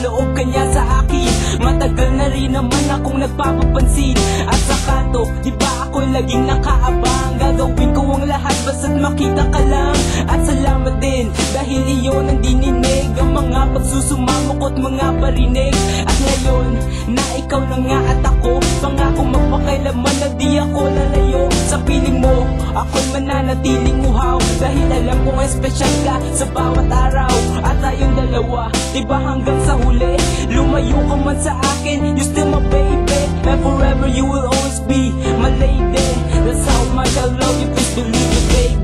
loob kanya sa akin. Matagal na rin naman akong nagpapapansin. At sa kanto, di ba ako'y laging nakaabang? Gagawin ko ang lahat basta't makita ka lang. At salamat din dahil iyon ang dininig, ang mga pagsusumamok at mga parinig. At ngayon na ikaw na nga at ako, pangako magpakailaman na di ako lalayo. Sa piling mo, ako'y mananatiling uhaw, dahil alam kong espesyal ka sa bawat araw. At tayong dalawa, diba hanggang sa huli, lumayo ka man sa akin, you still my baby, and forever you will always be my lady. That's how much I love you, please believe it, baby.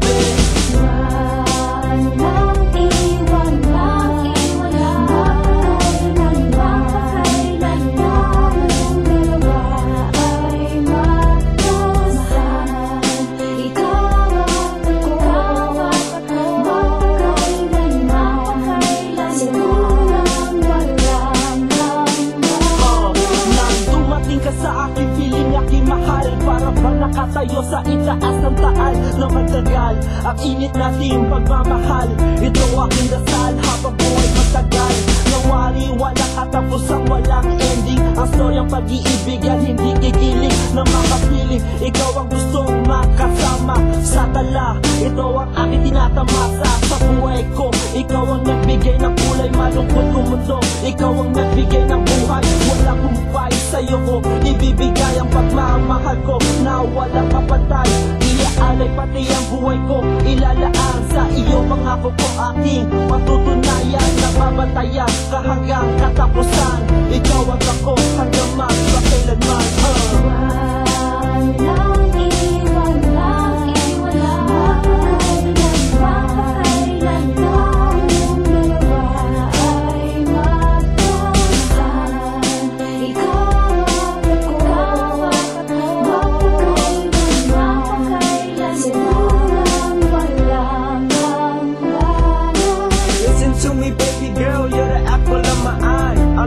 Nakatayo sa itaas ng taal na matagal, ang init natin pagmamahal. Ito aking dasal habang buhay matagal. Nawari walang katapusang walang ending. Ang storyang pag-iibig yan hindi kikilig na makapiling. Ikaw ang gustong makasama sa tala, ito ang aking tinatamasa sa buhay ko. Ikaw ang nagbigay ng kulay malungkot kong mundo. Ikaw ang nagbigay ng buhay, wala kumpay sa'yo ko ibibigay ang pagmamahal ko na walang kapatay. Iaalay pati ang buhay ko, ilalaan sa iyo. Pangako ko aking patutunayan, nababantayan ka hanggang katapusan. Ikaw at ako hanggang magpakailanman.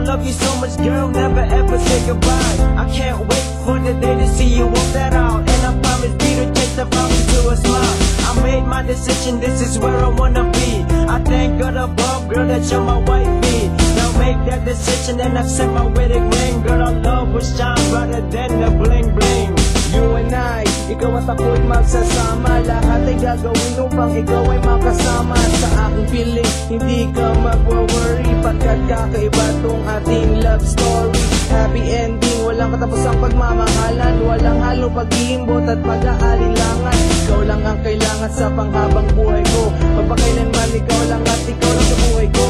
Love you so much, girl, never ever say goodbye. I can't wait for the day to see you walk that out, and I promise be to change the problem to a smile. I made my decision, this is where I wanna be. I thank God above, girl, that you're my wifey. Now make that decision and accept my wedding ring. Girl, our love will shine brighter than the bling bling. You and I, ikaw at ako'y magsasama. Lahat ay gagawin upang ikaw ay makasama sa aking piling. Hindi ka mag-worry pagkat kakaiba tong ating love story. Happy ending, walang katapusang pagmamahalan, walang halong pag-iimbot at pag-aalilangan. Ikaw lang ang kailangan sa panghabang buhay ko. Magpakailanman ikaw lang at ikaw lang sa buhay ko.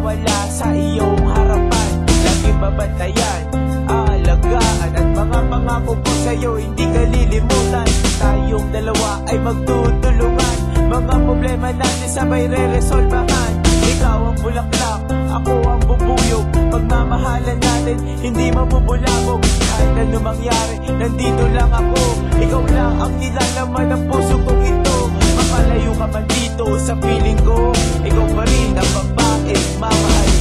Wala sa iyong harapan, lagi babantayan, aalagaan, at mga pangako ko sa'yo hindi ka lilimutan. Tayong dalawa ay magtutulungan, mga problema natin sabay re-resolbahan. Ikaw ang bulaklak, ako ang bubuyog, pagmamahalan natin hindi mabubulabog. Kahit ano mangyari, nandito lang ako. Ikaw lang ang nilalaman ng puso kong ito. Mapalayo ka man dito sa piling ko, ikaw pa rin ang babae mamahal